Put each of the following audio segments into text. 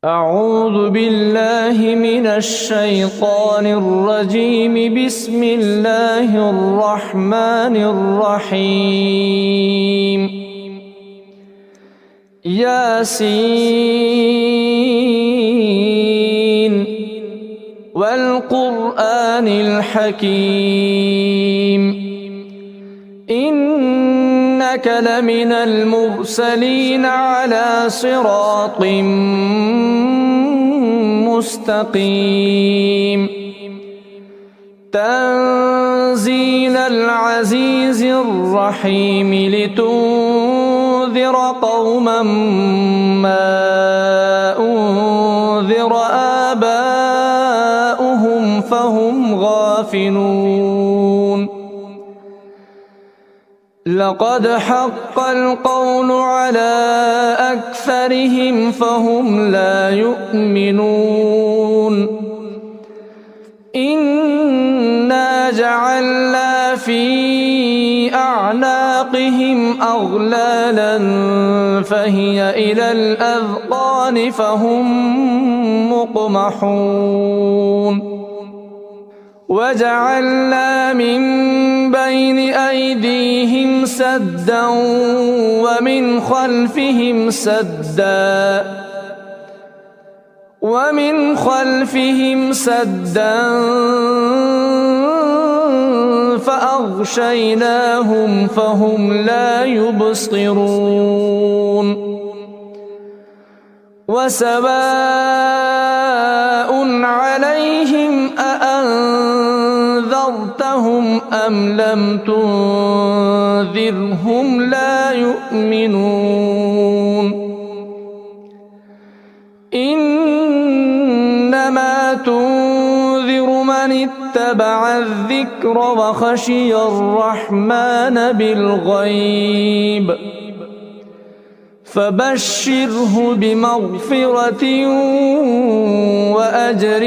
أعوذ بالله من الشيطان الرجيم. بسم الله الرحمن الرحيم. ياسين والقرآن الحكيم إنك لمن المرسلين على صراط مستقيم. تنزيل العزيز الرحيم لتنذر قوما ما أنذر آباؤهم فهم غافلون. لقد حق القول على أكثرهم فهم لا يؤمنون. إنا جعلنا في أعناقهم أغلالا فهي إلى الأذقان فهم مقمحون. وجعلنا من بين أيديهم سدا ومن خلفهم سدا فأغشيناهم فهم لا يبصرون. وسواء عليهم أأنذرتهم أم لم تنذرهم لا يؤمنون. إنما تنذر من اتبع الذكر وخشي الرحمن بالغيب فبشره بمغفرة وأجر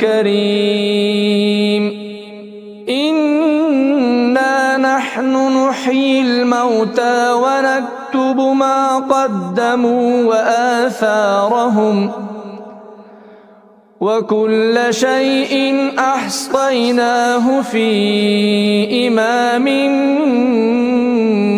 كريم. إنا نحن نحيي الموتى ونكتب ما قدموا وآثارهم وكل شيء أحصيناه في إمام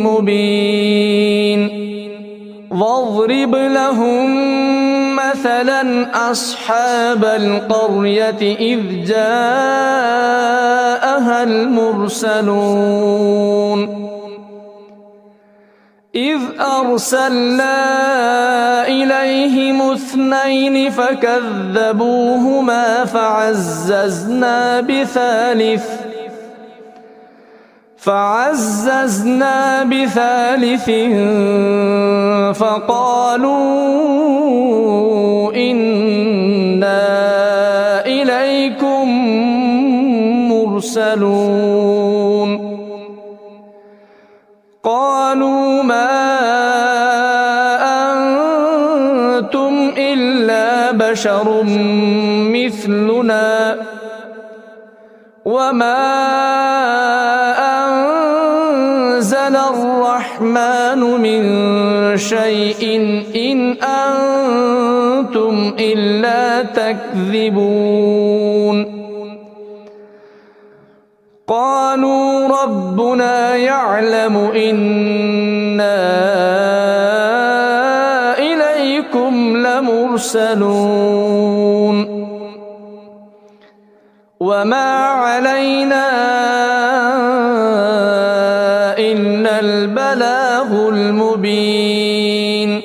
مبين. واضرب لهم مثلا أصحاب القرية إذ جاءها المرسلون. إذ أرسلنا إليهم 2 فكذبوهما فعززنا بثالث فقالوا إنا إليكم مرسلون. قالوا ما أنتم إلا بشر مثلنا وما أنزل الرحمن من شيء إن أنتم إلا تكذبون. قالوا ربنا يعلم إنا إليكم لمرسلون وما علينا إلا البلاغ المبين.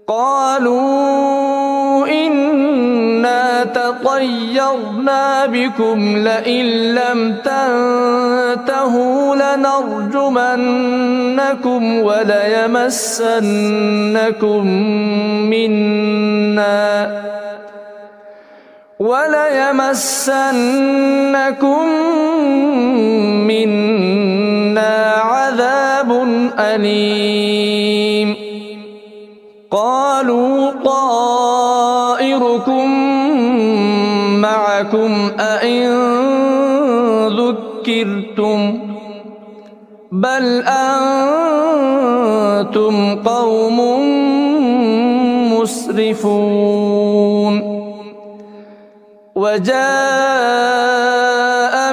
قالوا إنا تطيرنا بكم لئن لم تنتهوا لنرجمنكم وليمسنكم منا عذاب أليم. قالوا طائركم معكم أئن ذكرتم بل أنتم قوم مسرفون وجاء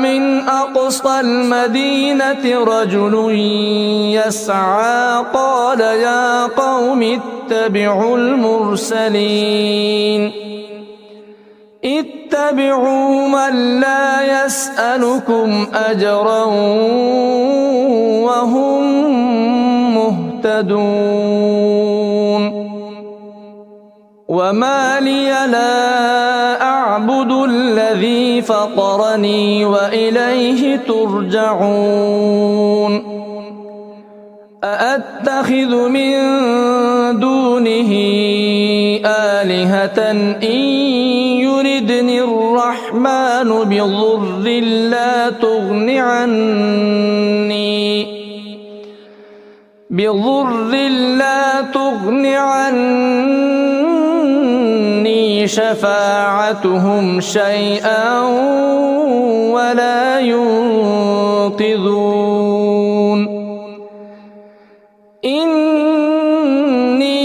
من أقصى المدينة رجل يسعى قال يا قوم اتبعوا المرسلين اتبعوا من لا يسألكم أجرا وهم مهتدون وما لي لا أعبد الذي فطرني وإليه ترجعون أأتخذ من دونه آلهة إن يردني الرحمن بضر لا تغن عني شفاعتهم شيئا ولا ينقذون إني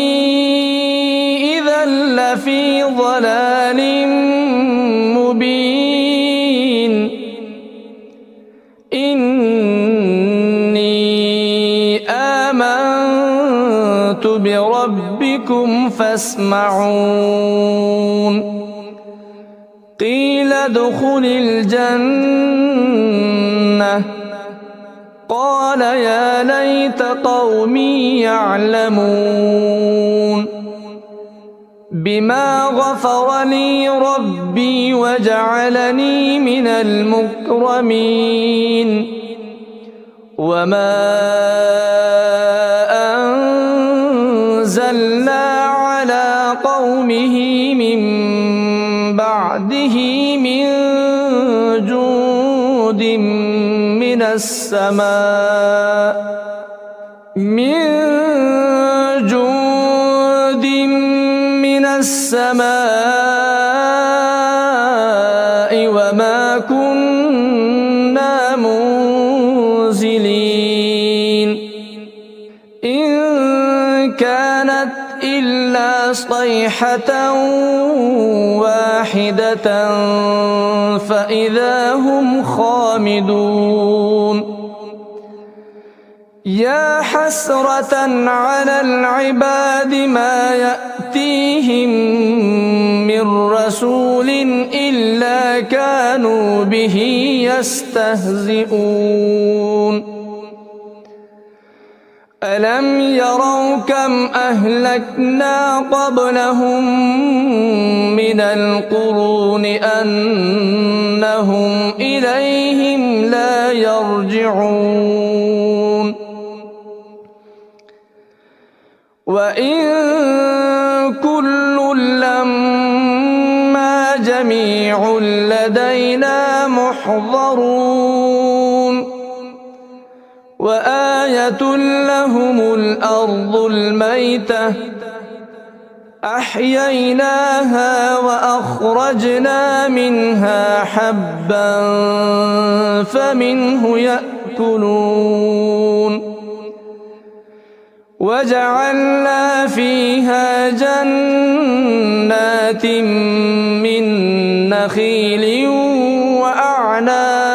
إذا لفي ضلال مبين إني آمنت بربكم فاسمعون قيل ادخل الجنة قال يا ليت قومي يعلمون بما غفر لي ربي وجعلني من المكرمين وما أنزلنا على قومه من بعده من جود من السماء وما كنا منزلين إن كانت إلا صيحة واحدة فإذا هم خامدون يا حسرة على العباد ما يأتيهم من رسول إلا كانوا به يستهزئون ألم يروا كم أهلكنا قبلهم من القرون أنهم إليهم لا يرجعون وإن كل لما جميع لدينا محضرون وآية لهم الأرض الميتة أحييناها وأخرجنا منها حبا فمنه يأكلون وجعلنا فيها جنات من نخيل وأعناب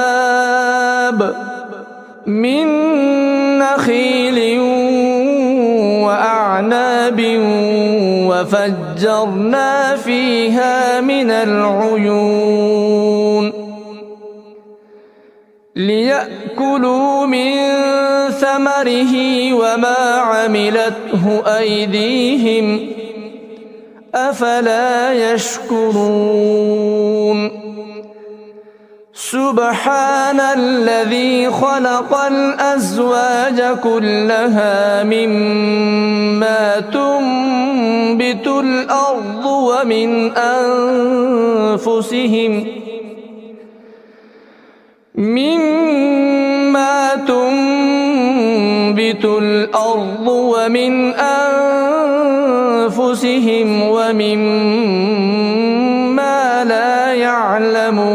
وفجرنا فيها من العيون ليأكلوا من ثمره وما عملته أيديهم أفلا يشكرون سبحان الذي خلق الأزواج كلها مما تنبت الأرض ومن أنفسهم ومما لا يعلمون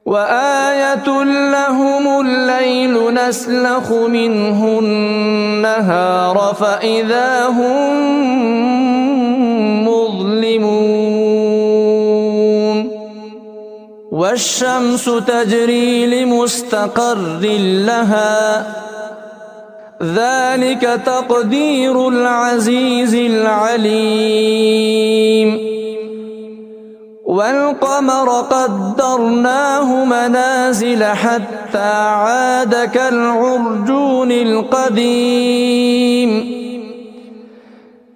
وآية لهم الليل أسلخ منه النهار فإذا هم مظلمون والشمس تجري لمستقر لها ذلك تقدير العزيز العليم والقمر قدرناه منازل حتى عاد كالعرجون القديم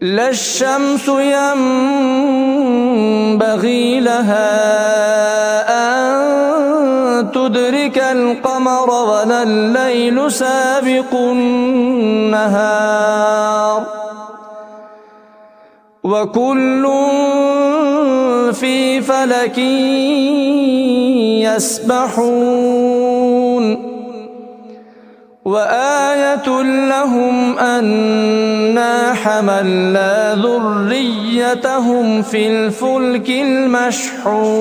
لا الشمس ينبغي لها أن تدرك القمر ولا الليل سابق النهار وكل في فلك يسبحون وآية لهم أنا حملنا ذريتهم في الفلك المشحون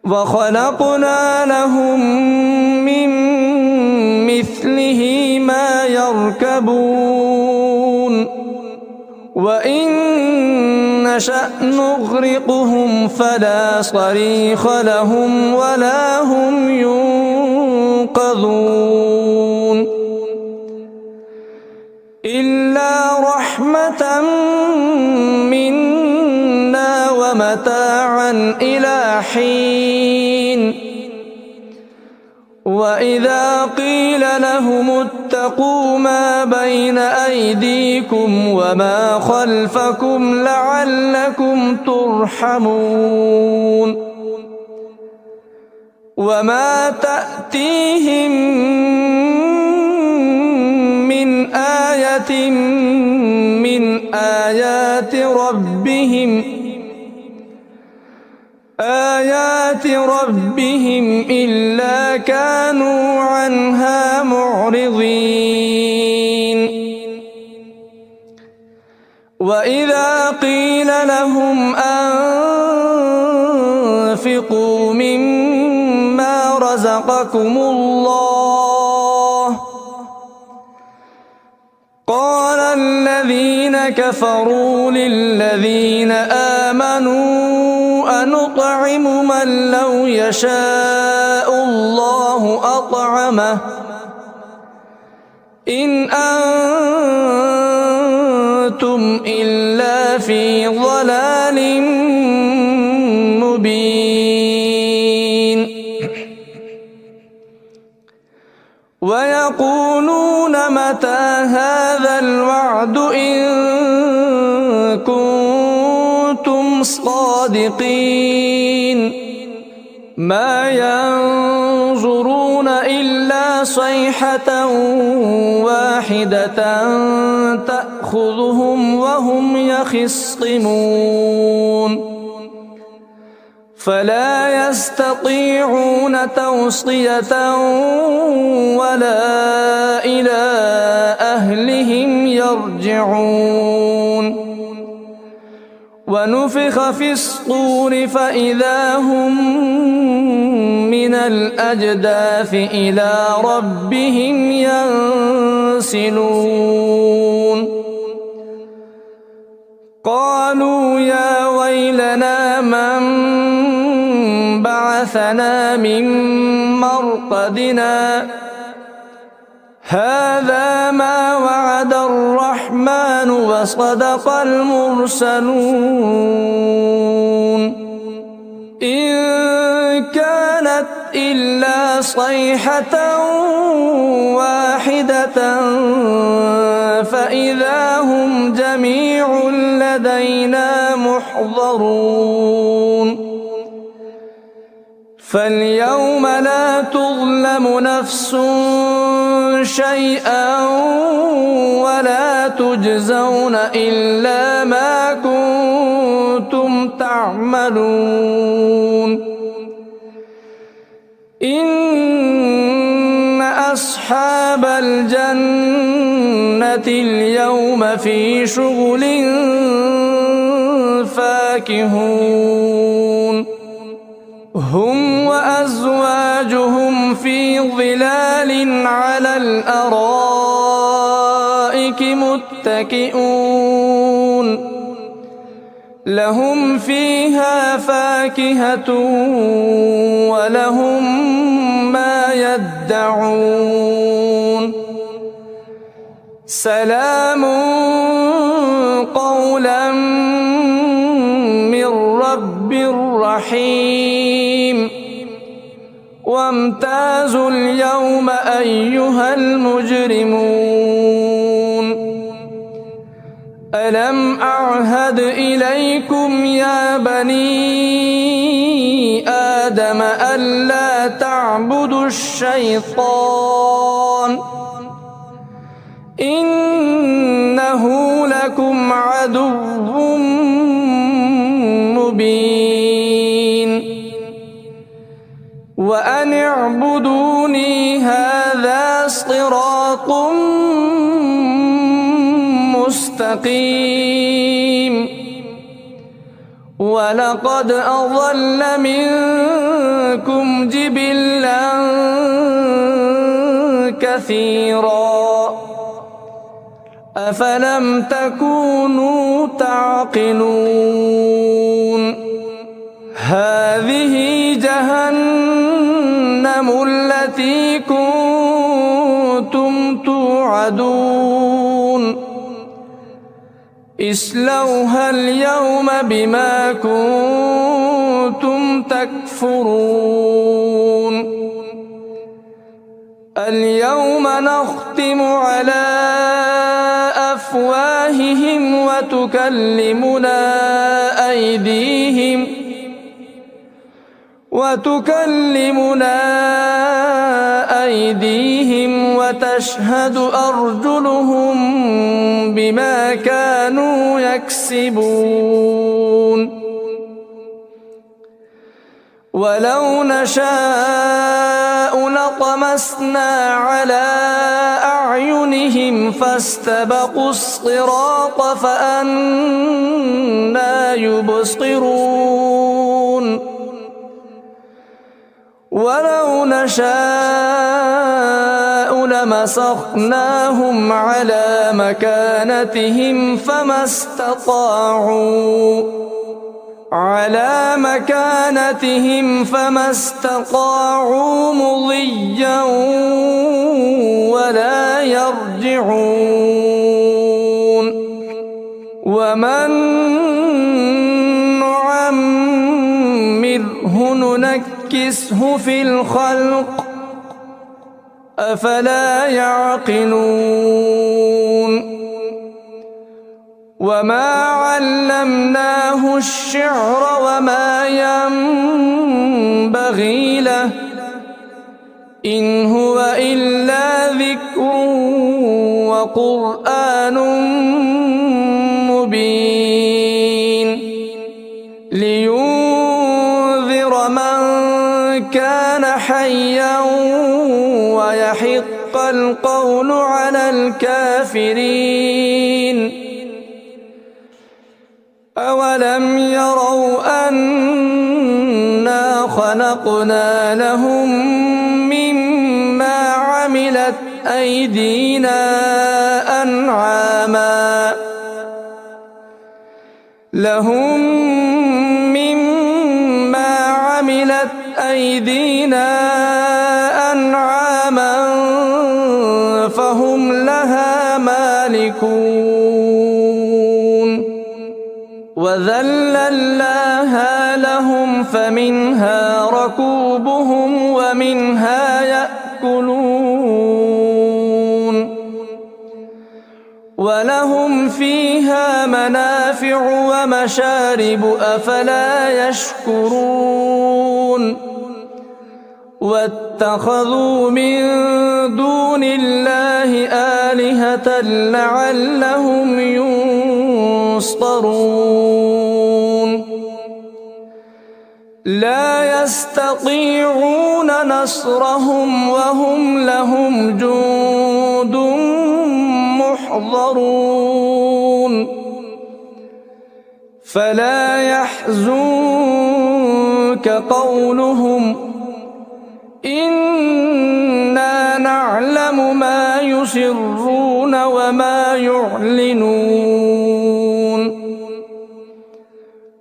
وخلقنا لهم من مثله ما يركبون وإن نشأ نغرقهم فلا صريخ لهم ولا هم ينقذون إلا رحمة منا ومتاعا إلى حين وإذا قيل لهم اتقوا ما بين أيديكم وما خلفكم لعلكم ترحمون وما تأتيهم من آية من آيات ربهم إلا كانوا عنها معرضين وإذا قيل لهم أنفقوا مما رزقكم الله قال الذين كفروا للذين آمنوا أنطعم من لو يشاء الله أطعمه إن أنتم إلا في ضلال مبين ويقولون متى هذا الوعد إن كنتم صادقين ما ينظرون إلا صيحة واحدة تأخذهم وهم يخصمون فلا يستطيعون توصية ولا إلى أهلهم يرجعون ونفخ في الصور فإذا هم من الأجداث إلى ربهم ينسلون قالوا يا ويلنا من بعثنا من مرقدنا هذا ما وعد الرحمن وصدق المرسلون إن كانت إلا صيحة واحدة فإذا هم جميع لدينا محضرون فاليوم لا تظلم نفس شيئا ولا تجزون إلا ما كنتم تعملون إن أصحاب الجنة اليوم في شغل فاكهون هم وأزواجهم في ظلال على الأرائك متكئون لهم فيها فاكهة ولهم ما يدعون سلام قولا من رب رحيم وامتازوا اليوم أيها المجرمون ألم أعهد إليكم يا بني آدم ألا تعبدوا الشيطان إنه لكم عدو مبين وأن اعبدوني هذا صراط مستقيم ولقد أضل منكم جبلا كثيرا أفلم تكونوا تعقلون هذه جهنم التي كنتم توعدون اصلوها اليوم بما كنتم تكفرون اليوم نختم على أفواههم وتكلمنا أيديهم وتشهد أرجلهم بما كانوا يكسبون ولو نشاء لطمسنا على أعينهم فاستبقوا الصراط فأنى يبصرون ولو نشاء لمسخناهم على مكانتهم فما استطاعوا مضيا ولا يرجعون ومن نعمره ننكسه في الخلق أفلا يعقلون وما علمناه الشعر وما ينبغي له إن هو إلا ذكر وقرآن مبين لينذر من كان حيا ويحق القول على الكافرين أولم يروا أنا خلقنا لهم مما عملت أيدينا أنعاما فهم لها مالكون وذللناها لهم فمنها ركوبهم ومنها يأكلون ولهم فيها منافع ومشارب أفلا يشكرون واتخذوا من دون الله آلهة لعلهم ينصرون لا يستطيعون نصرهم وهم لهم جند محضرون فلا يحزنك كقولهم إنا نعلم ما يسرون وما يعلنون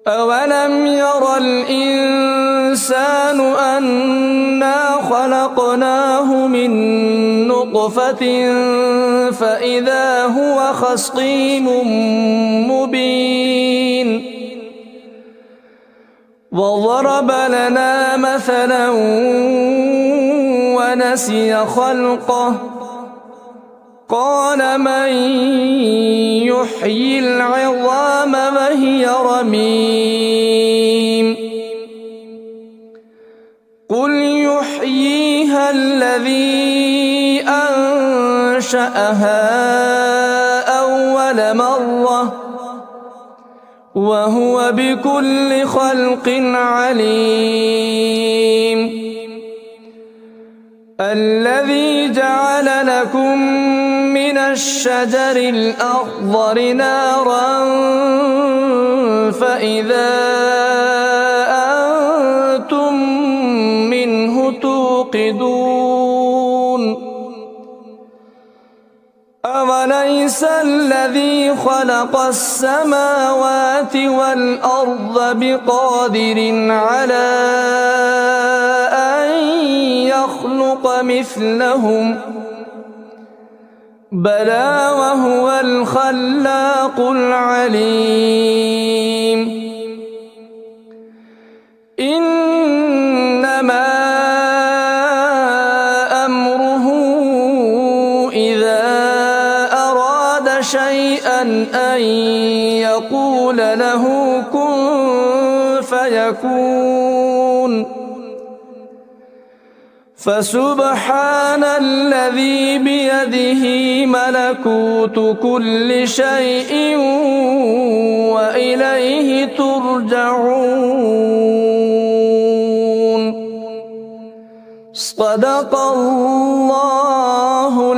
أولم ير الإنسان أنا خلقناه من نطفة فإذا هو خصيم مبين وضرب لنا مثلا ونسي خلقه قال من يحيي العظام وهي رميم قل يحييها الذي أنشأها أول مرة وهو بكل خلق عليم الذي جعل لكم من الشجر الأخضر نارا فإذا أنتم منه توقدون أوليس الذي خلق السماوات والأرض بقادر على أن يخلق مثلهم بلى وهو الخلاق العليم إنما أمره إذا أراد شيئا أن يقول له كن فيكون فسبحان الذي بيده ملكوت كل شيء وإليه ترجعون صدق الله